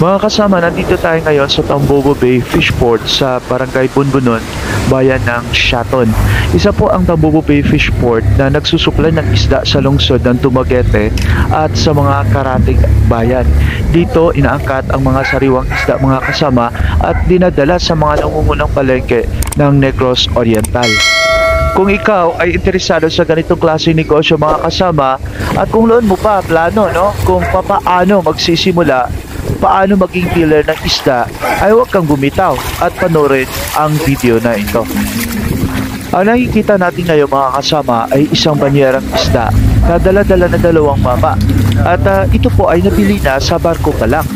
Mga kasama, nandito tayo ngayon sa Tambobo Bay Fishport sa Barangay Bunbunon, bayan ng Siaton. Isa po ang Tambobo Bay Fishport na nagsusuklay ng isda sa lungsod ng Dumaguete at sa mga karatig bayan. Dito inaangkat ang mga sariwang isda, mga kasama, at dinadala sa mga nangungunang palengke ng Negros Oriental. Kung ikaw ay interesado sa ganitong klase negosyo, mga kasama, at kung noon mo pa plano, kung paano magsisimula, paano maging dealer ng isda, ay huwag kang bumitaw at panoorin ang video na ito. Ang nakikita natin ngayon, mga kasama, ay isang banyerang isda na dala-dala na dalawang mama. At ito po ay nabili na sa barko pa lang.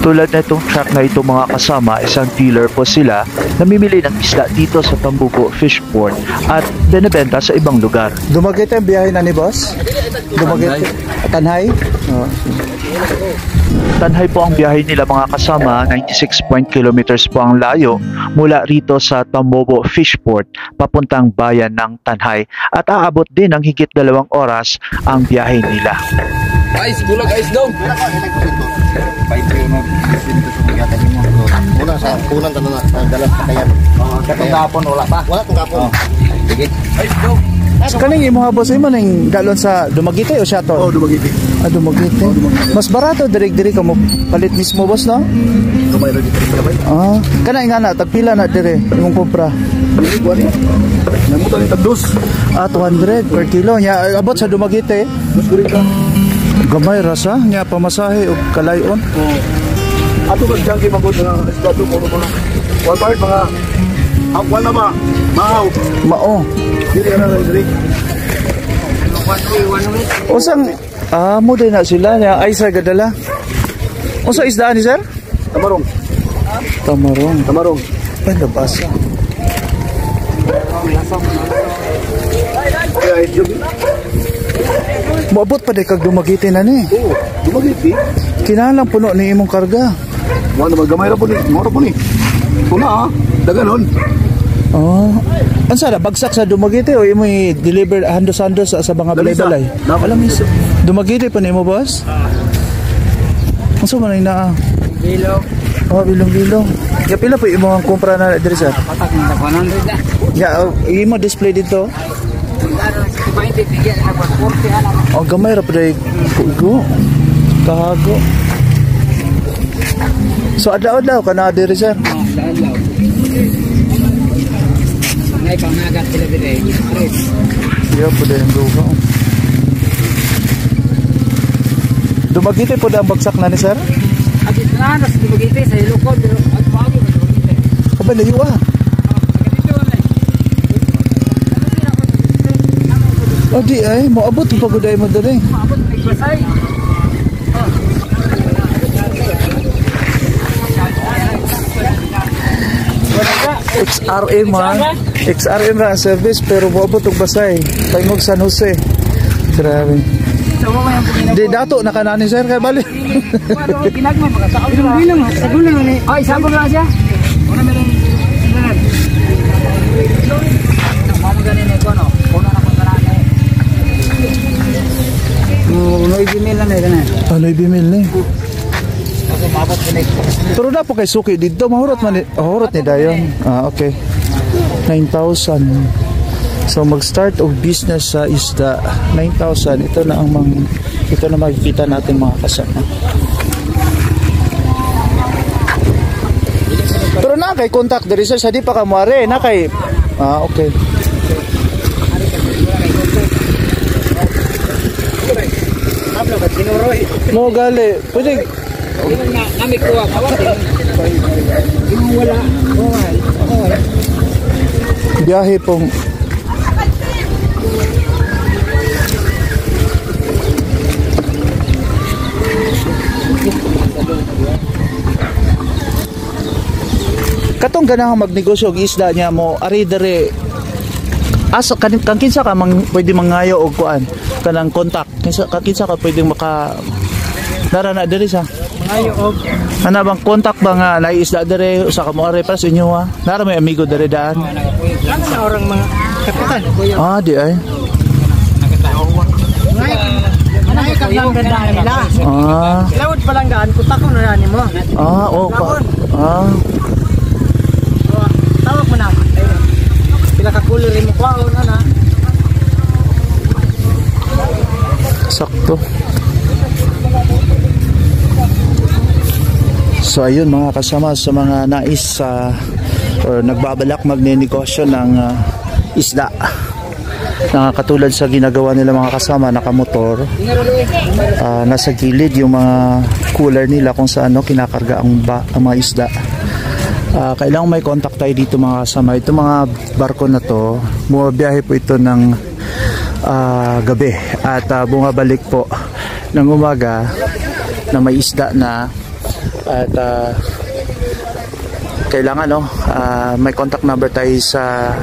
Tulad na itong truck na ito, mga kasama, isang dealer po sila, namimili ng isda dito sa Tambobo Fishport at binibenta sa ibang lugar. Dumaguete ang biyahe na ni boss? Dumaguete? Tanhay? Oh. Tanhay po ang biyahe nila, mga kasama. 96 kilometers po ang layo mula rito sa Tambobo Fishport papuntang bayan ng Tanhay. At aabot din ng higit 2 oras ang biyahe nila. Guys, bulag guys daw. Una sa unang dalas kakayan. Katong gapon wala pa. Wala tong gapon. Sige. Guys daw. Kaning imo ha boss, imo ning dalon sa Dumaguete o Siaton? Oh, Dumaguete. Ah, Dumaguete. Mas barato diri ka mo palit mismo boss, no? Kamay ra dito kamay. Ah, kana ingana tagpila na dire imong kompra. Dili ko ani. Namuta ni tagdos. Ah, 200 per kilo nya abot sa Dumaguete. Mas guri ka. Gamay rasa nya pamasahe og kalayon. Ato ba jangki magod na estado ko mo. One part mga wala na ba? Maaw. Mao. Dili na diri. Usang mo din na sila nya ay sa gadala. Usa isdaan ni sir? Tamarong. Tamarong. Ay nabasa. Kaya ito. Moabot pa di kag Dumaguete na ni. Oh, Dumaguete. Kinahanglan puno ni imong karga. Wala ba gamay ra po ni. Mo ra po ni. Kuna daganon. Oh. Ansa na bagsak sa Dumaguete o imo i-deliver handos-handos sa mga balay-balay? Alam mo, Dumaguete pa nimo boss? Unsa man na? Bilog. Oh, bilong-bilong. Ya pila po imo ang kumpra na diri sir? Patak na 100 na. Ya imo display dito. Oh, gamay ra pud kugo. Kahago. So adlaw-adlaw kana diri sir? Adlaw. Nay pangagat sila dire. Ya pud ang dugo. Dumaguete pud ang bagsak na ni sir? Abi na sa Dumaguete sa Ilocos pero at bago na Dumaguete. Kabay layo ah. Oh di ay, moabot yung paguday mo doon eh. Maabot ay basay. XRM man. XRM na service pero moabot yung basay. Taimog San Jose. Grabe. Di dato na kanani sir kay bali. Ginagmay pagkataon. Bilang sabon lang ni. Ay sabon lang siya. Una meron. Mamo ganin ko no. Kuno na ko karane. No i-email lang na kana. Ano i-email ni? Pero na po kay suki dito mahurot man mahurot ni dayon. Ah okay. 9,000. So mag-start og business sa isda 9,000. Ito na makikita natin mga kasama. Pero na kay contact diri sa di pa ka muare na kay okay. Mo gali, pwede Nami kuha kawat. Wala. biyahe pong katong ganang magnegosyo og isda niya mo ari dere asa kang kinsa ka pwede mangayo og kuan kanang contact kinsa ka pwedeng maka dara na diri sa Ayo og ana bang contact ba nga naisda dere usa ka mo ari para sa inyo ha nara may amigo dere daan ano na orang mga kapitan kuya. di ay Ngayon, ano ka lang ganda nila? Ah. Lawod Palanggaan, kutak ko na yan mo. So, tawag mo na. Pila ka cooler mo kwaon na. Sakto. So ayun mga kasama, sa mga nais or nagbabalak magnenegosyo ng isda, katulad sa ginagawa nila mga kasama, nakamotor, nasa gilid yung mga cooler nila kung saan kinakarga ang mga isda. Kailangan may contact tayo dito mga kasama. Ito mga barko na to, bumabiyahe po ito ng gabi at bumabalik po ng umaga na may isda na. At kailangan may contact number tayo sa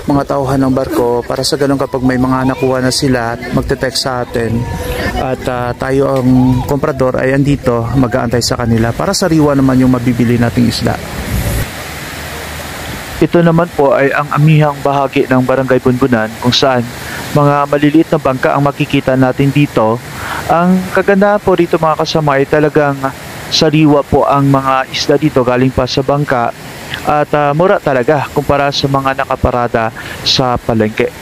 mga tauhan ng barko para sa ganun kapag may mga nakuha na sila magte-text sa atin at tayo ang komprador ay andito mag-aantay sa kanila para sariwa naman yung mabibili nating isda. Ito naman po ay ang amihang bahagi ng Barangay Bunbunan kung saan mga maliliit na bangka ang makikita natin dito. Ang kagandahan po rito mga kasama ay talagang sariwa po ang mga isda dito galing pa sa bangka at mura talaga kumpara sa mga nakaparada sa palengke.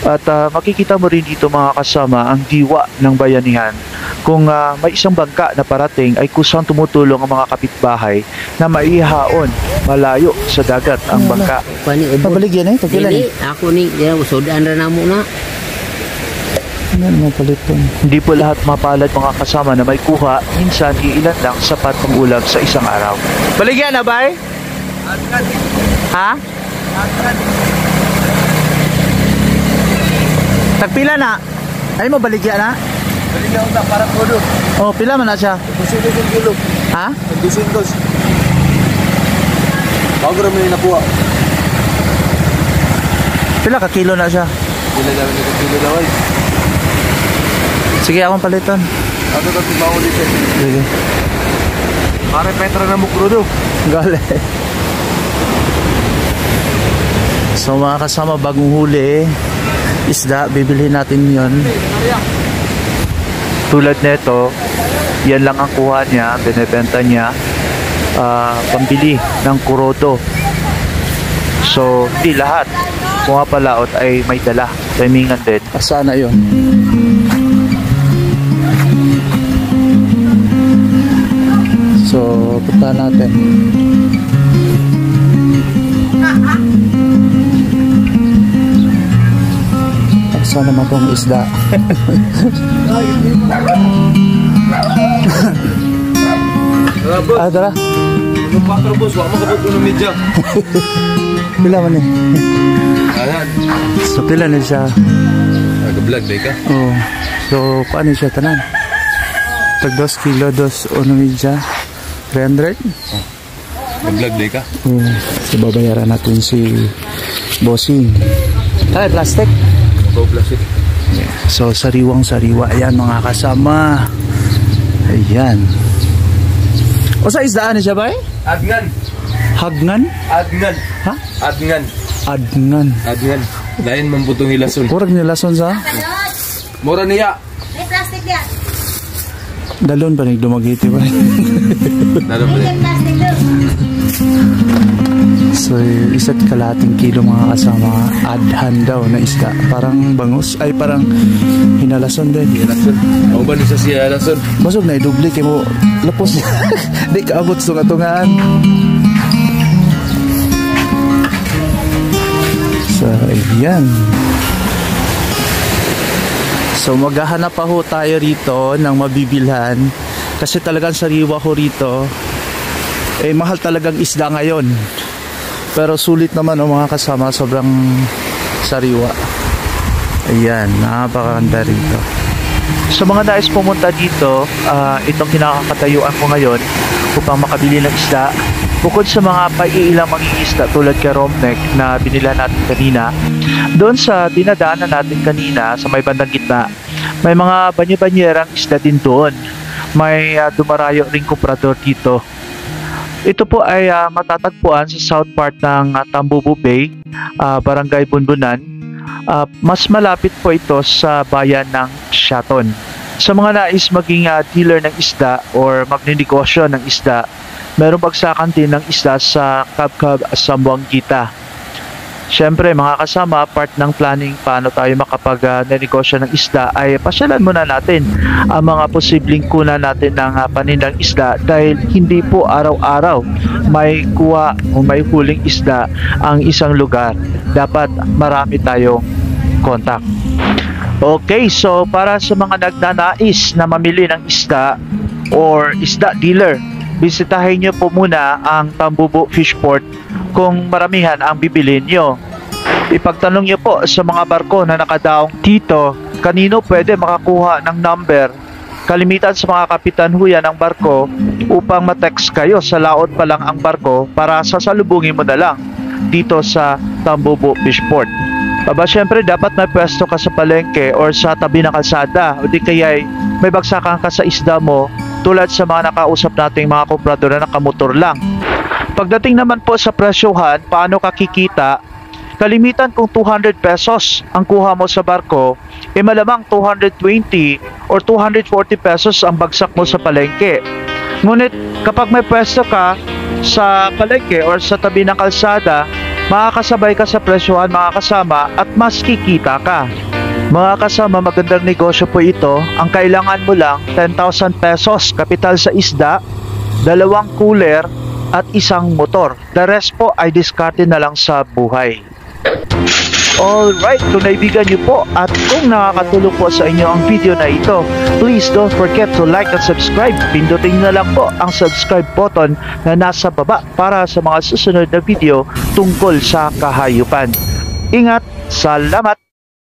At makikita mo rin dito mga kasama ang diwa ng bayanihan. Kung may isang bangka na parating ay kusang tumutulong ang mga kapitbahay na maihaon malayo sa dagat ang bangka. Pabalik yan pagkilan Ako ni, usodan na mo na. Hindi po lahat mapalad mga kasama na may kuha, minsan iilan lang sapat pang ulam sa isang araw. Baligyan na ba? Ha? Tagpila na? Ay mo baligyan na? Baligyan na para todo. Oh, pila man na siya? 200 kilo. Ha? 200. Bago rin may nakuha. Pila ka kilo na siya? Pila lang na kilo daw ay. Sige, akong palitan. Ano ka tumaw dito? Sige. Pare Petra na mukro do. Gale. So mga kasama, bagong huli isda, bibili natin yon. Tulad nito, yan lang ang kuha niya, binebenta niya, pambili ng kurodo. So, di lahat. Kung palaot ay may dala, timingan din. Sana yon. So, punta natin. Sana naman tong isda. Tara. Yung 4 boss, wak mo kapag ng media. Pila man eh. Ayan. So, pila na siya. Nag-vlog ba ka? Oh. So, paano siya tanan? Tag 2 kilo, 2 media. 300? Nag-vlog ba ka? So babayaran natin si Bossing. Ay, plastic. Plastic. Yeah. So sariwang sariwa. Ayan mga kasama. Ayan. O sa isdaan siya ba eh? Adngan. Hagnan? Adngan. Ha? Adngan. Adngan. Adngan. Lain mambutong ilason. Kurang nilason sa? Mura niya. May plastic yan. Dalon pa nagdumagiti ba? Dalon pa rin. Plastic doon. So, 1 kalating kilo mga kasama, adhan daw na isda. Parang bangus, ay parang hinalason din. Hinalason. Ako ba nisa siya hinalason? Masog na idubli kayo mo, lapos niya. Di kaabot sa tungaan. So, ayan. So, maghahanap pa ho tayo rito ng mabibilhan. Kasi talagang sariwa ho rito. Mahal talagang isda ngayon. Pero sulit naman mga kasama, sobrang sariwa. Ayan, napakaganda rito. Sa mga nais pumunta dito, itong kinakatayuan ko ngayon upang makabili ng isda. Bukod sa mga paiilang mangingisda tulad kay Romneck na binila natin kanina, doon sa dinadaanan natin kanina sa may bandang gitna, may mga banye-banyerang isda din doon. May dumarayo ring komprador dito. Ito po ay matatagpuan sa south part ng Tambubo Bay, Barangay Bunbunan. Mas malapit po ito sa bayan ng Shaton. Sa mga nais maging dealer ng isda or magninegosyo ng isda, meron bagsakan din ng isda sa Kabkab, Zamboanga. Siyempre mga kasama, part ng planning paano tayo makapag-negosyo ng isda ay pasyalan muna natin ang mga posibleng kunan natin ng panindang isda dahil hindi po araw-araw may kuha o may huling isda ang isang lugar. Dapat marami tayong kontak. Okay, so para sa mga nagnanais na mamili ng isda or isda dealer, bisitahin nyo po muna ang Tambubo Fishport kung maramihan ang bibilin nyo. Ipagtanong nyo po sa mga barko na nakadaong dito kanino pwede makakuha ng number. Kalimitan sa mga kapitan huya ng barko upang matext kayo sa laot pa lang ang barko para sasalubungin mo na lang dito sa Tambubo Fishport. Aba syempre dapat may pwesto ka sa palengke or sa tabi ng kalsada o di kaya may bagsakan ka sa isda mo tulad sa mga nakausap nating mga komprador na nakamotor lang. Pagdating naman po sa presyohan, paano ka kikita? Kalimitan kung 200 pesos ang kuha mo sa barko, malamang 220 or 240 pesos ang bagsak mo sa palengke. Ngunit kapag may pwesto ka sa palengke or sa tabi ng kalsada, makakasabay ka sa presyohan mga kasama at mas kikita ka. Mga kasama, magandang negosyo po ito. Ang kailangan mo lang 10,000 pesos kapital sa isda, 2 cooler at 1 motor. The rest po ay diskarte na lang sa buhay. Alright, kung naibigan nyo po at kung nakakatulong po sa inyo ang video na ito, please don't forget to like and subscribe. Pindutin nyo na lang po ang subscribe button na nasa baba para sa mga susunod na video tungkol sa kahayupan. Ingat! Salamat!